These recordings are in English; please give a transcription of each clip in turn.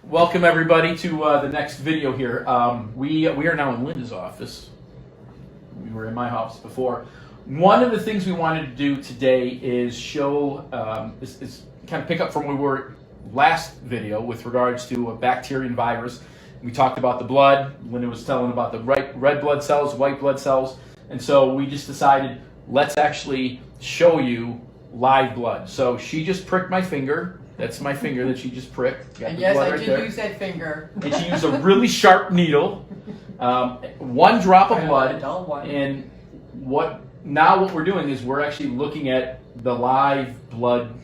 Welcome everybody to the next video here. We are now in Linda's office. We were in my office before. One of the things we wanted to do today is show, is kind of pick up from where we were last video with regards to a bacteria and virus. We talked about the blood. Linda was telling about the red blood cells, white blood cells, and so we just decided let's actually show you live blood. So she just pricked my finger. That's my finger that she just pricked. And yes, I did use that finger. And she used a really sharp needle, one drop of blood, and what we're doing is we're actually looking at the live blood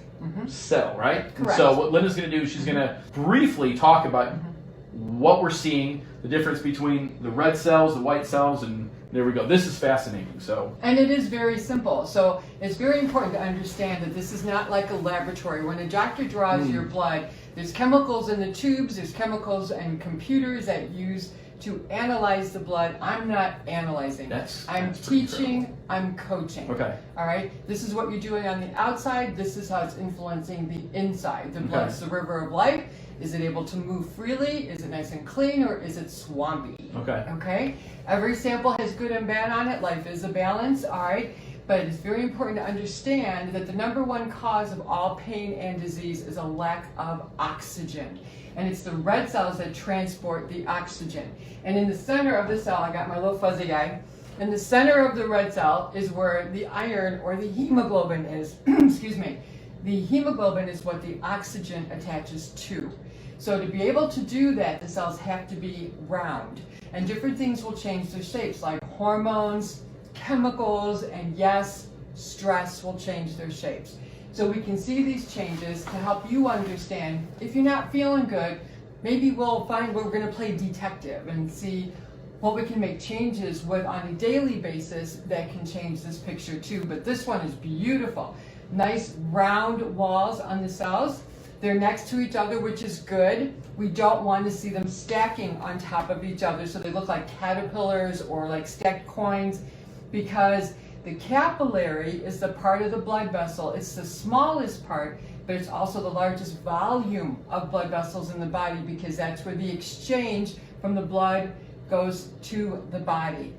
cell, right? Correct. So what Linda's going to do is she's going to briefly talk about what we're seeing, the difference between the red cells, the white cells, and there we go. This is fascinating. And it is very simple. So it's very important to understand that this is not like a laboratory. When a doctor draws your blood, there's chemicals in the tubes, there's chemicals and computers that use to analyze the blood. I'm not analyzing. I'm teaching, I'm coaching. Okay. All right? This is what you're doing on the outside. This is how it's influencing the inside. The blood's the river of life. Is it able to move freely? Is it nice and clean, or is it swampy? Okay? Every sample has good and bad on it. Life is a balance, all right? But it's very important to understand that the #1 cause of all pain and disease is a lack of oxygen. And it's the red cells that transport the oxygen. And in the center of the cell, I got my little fuzzy guy, in the center of the red cell is where the iron or the hemoglobin is. Excuse me. The hemoglobin is what the oxygen attaches to. So to be able to do that, the cells have to be round. And different things will change their shapes, like hormones, chemicals, and yes, stress will change their shapes. So we can see these changes to help you understand. If you're not feeling good, maybe we'll find we're going to play detective and see what we can make changes with on a daily basis that can change this picture too. But this one is beautiful. Nice round walls on the cells. They're next to each other, which is good. We don't want to see them stacking on top of each other so they look like caterpillars or like stacked coins, because the capillary is the part of the blood vessel. It's the smallest part, but it's also the largest volume of blood vessels in the body, because that's where the exchange from the blood goes to the body.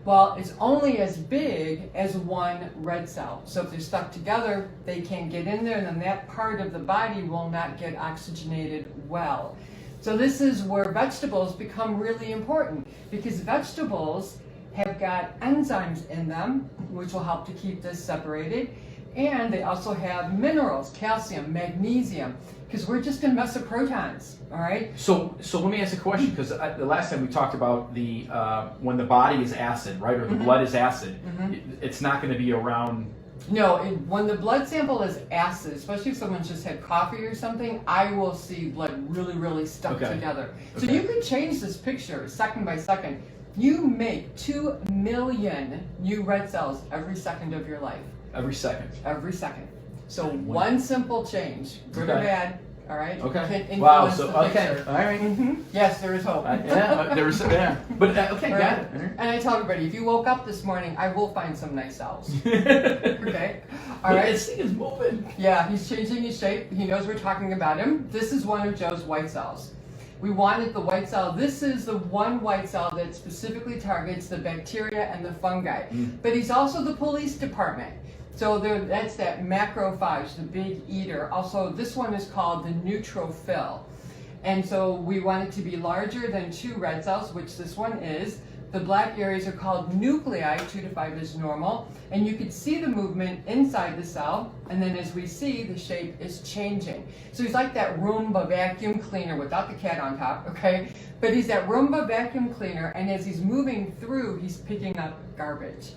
Well, it's only as big as one red cell. So if they're stuck together, they can't get in there, and then that part of the body will not get oxygenated well. So this is where vegetables become really important, because vegetables have got enzymes in them, which will help to keep this separated. And they also have minerals, calcium, magnesium, because we're just going to mess with protons, all right? So let me ask a question, because the last time we talked about the when the body is acid, right, or the blood is acid, it's not going to be around. No, when the blood sample is acid, especially if someone's just had coffee or something, I will see blood really, really stuck together. So you could change this picture second by second. You make 2 million new red cells every second of your life. Every second. Every second. So one simple change, good or bad, all right? Okay. Can Wow. influence So the picture. all right. Yes, there is hope. Yeah, there was but okay, Right? got it. And I tell everybody, if you woke up this morning, I will find some nice cells. Okay. All right. This thing is moving. Yeah, he's changing his shape. He knows we're talking about him. This is one of Joe's white cells. We wanted the white cell. This is the one white cell that specifically targets the bacteria and the fungi. But he's also the police department. So that's that macrophage, the big eater. Also, this one is called the neutrophil. And so we want it to be larger than 2 red cells, which this one is. The black areas are called nuclei, 2 to 5 is normal. And you can see the movement inside the cell. And then as we see, the shape is changing. So he's like that Roomba vacuum cleaner without the cat on top, okay? But he's that Roomba vacuum cleaner, and as he's moving through, he's picking up garbage.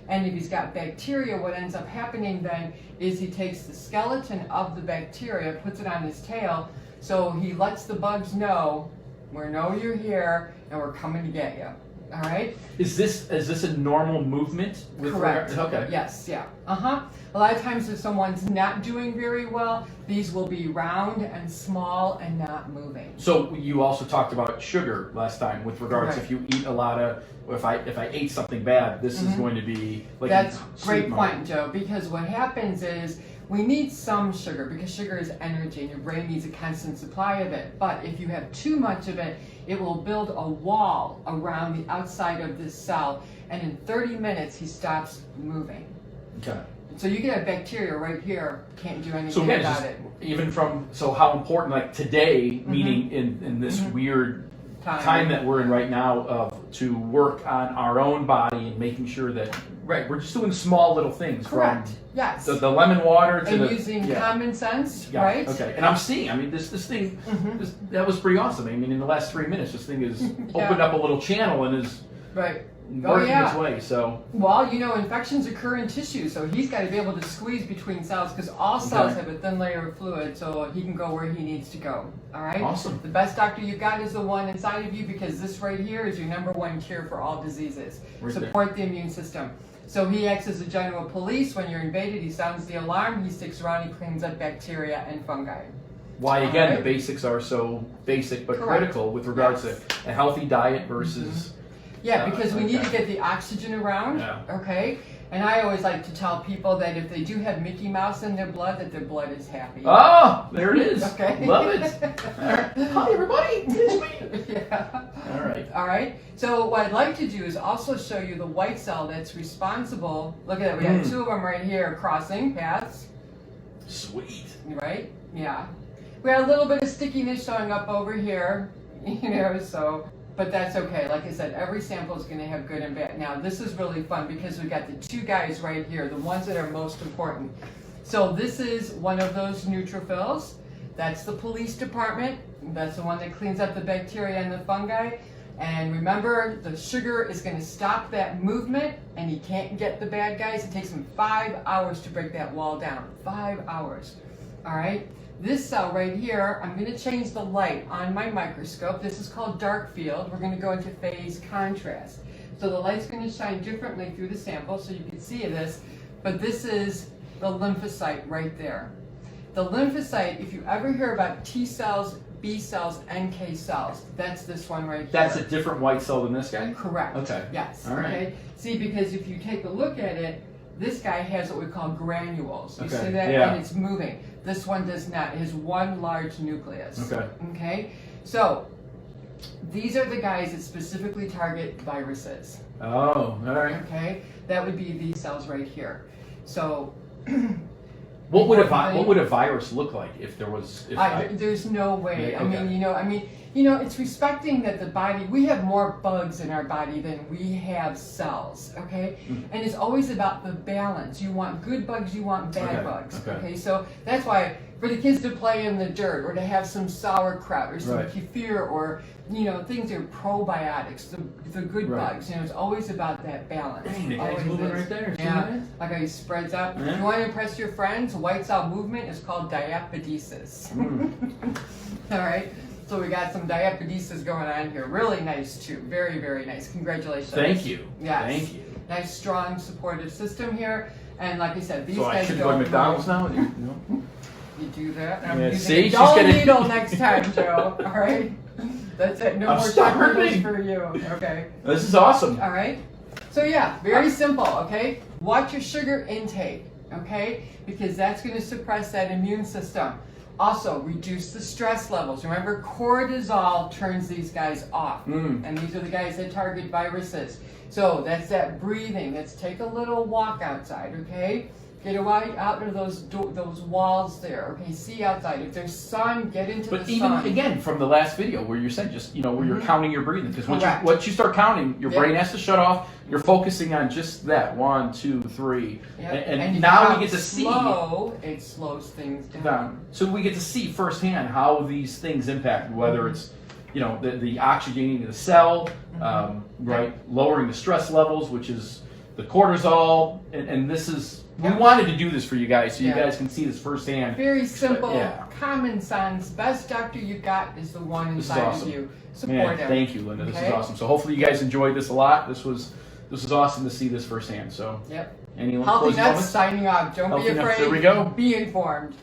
And if he's got bacteria, what ends up happening then is he takes the skeleton of the bacteria, puts it on his tail, so he lets the bugs know, we know you're here, and we're coming to get you. All right? Is this a normal movement? Correct. Okay. Yes, yeah. A lot of times if someone's not doing very well, these will be round and small and not moving. So you also talked about sugar last time with regards if you eat a lot of, or if I ate something bad, this is going to be like. That's a great point, Joe, because what happens is We need some sugar because sugar is energy and your brain needs a constant supply of it. But if you have too much of it, it will build a wall around the outside of this cell, and in 30 minutes he stops moving. Okay. So you get a bacteria right here, can't do anything So again, about just it. even from, so how important, like today, meaning in this weird time that we're in right now, to work on our own body and making sure that, right, we're just doing small little things. Correct. From yes. the lemon water to and using common sense, right? Okay. And I'm seeing, I mean, this thing, that was pretty awesome. I mean, in the last 3 minutes, this thing has opened up a little channel and is working its way. So, well, you know, infections occur in tissue, so he's got to be able to squeeze between cells because all cells have a thin layer of fluid, so he can go where he needs to go. All right. Awesome. The best doctor you got is the one inside of you because this right here is your #1 cure for all diseases. Support the immune system. So he acts as a general police. When you're invaded, he sounds the alarm. He sticks around. He cleans up bacteria and fungi. why again the basics are so basic but critical with regards to a healthy diet versus. Yeah, because we need to get the oxygen around, okay? And I always like to tell people that if they do have Mickey Mouse in their blood, that their blood is happy. Oh, there it is. Okay. Love it. Hi, everybody. It's me. Yeah. All right. All right. So what I'd like to do is also show you the white cell that's responsible. Look at that. We have two of them right here crossing paths. Sweet. Right? Yeah. We had a little bit of stickiness showing up over here, you know, so... But that's okay. Like I said, every sample is going to have good and bad. Now, this is really fun because we got the two guys right here, the ones that are most important. So this is one of those neutrophils. That's the police department. That's the one that cleans up the bacteria and the fungi. And remember, the sugar is going to stop that movement, and he can't get the bad guys. It takes him 5 hours to break that wall down. 5 hours. All right? This cell right here, I'm going to change the light on my microscope. This is called dark field. We're going to go into phase contrast. So the light's going to shine differently through the sample so you can see this. But this is the lymphocyte right there. The lymphocyte, if you ever hear about T cells, B cells, NK cells, that's this one right here. That's a different white cell than this guy? Correct. Okay. Yes. All right. Okay. See, because if you take a look at it, this guy has what we call granules. You see that? Yeah. And it's moving. This one does not. It has one large nucleus. Okay. Okay? So, these are the guys that specifically target viruses. Oh, all right. Okay? That would be these cells right here. So, what would a virus look like if there was? There's no way. Yeah, I mean, it's respecting that the body. We have more bugs in our body than we have cells. Okay, and it's always about the balance. You want good bugs. You want bad bugs. Okay, so that's why for the kids to play in the dirt or to have some sauerkraut or some kefir or things that are probiotics, the good bugs. It's always about that balance. Dang, the guy's moving right there. Yeah, like how he spreads up. If you want to impress your friends, white cell movement is called diapedesis. All right, so we got some diapedesis going on here. Really nice too. Very, very nice. Congratulations. Thank you. Yes. Thank you. Nice, strong, supportive system here. And like I said, these so guys I should go to McDonald's now? You do that. I'm Yeah, using a dull needle next time, Joe. All right. That's it. No more chocolate needles for you. Okay. This is awesome. All right. So yeah, very simple. Okay. Watch your sugar intake. Okay, because that's going to suppress that immune system. Also, reduce the stress levels. Remember, cortisol turns these guys off, and these are the guys that target viruses. So that's that breathing. Let's take a little walk outside. Okay. Get away out of those walls there. Okay, see outside. If there's sun, get into the sun. But even again, from the last video where you said just where you're counting your breathing, because once you start counting, your brain has to shut off. You're focusing on just that 1, 2, 3, and now we get to see. It slows things down. So we get to see firsthand how these things impact, whether it's the oxygenating of the cell, lowering the stress levels, which is the cortisol, and this is. We wanted to do this for you guys so you guys can see this firsthand. Very simple, common sense. Best doctor you got is the one inside of you. Support him. Thank you, Linda. This is awesome. So hopefully you guys enjoyed this a lot. This was awesome to see this firsthand. So Yep. Any Healthy Nuts signing off. Don't be afraid. There we go. Be informed.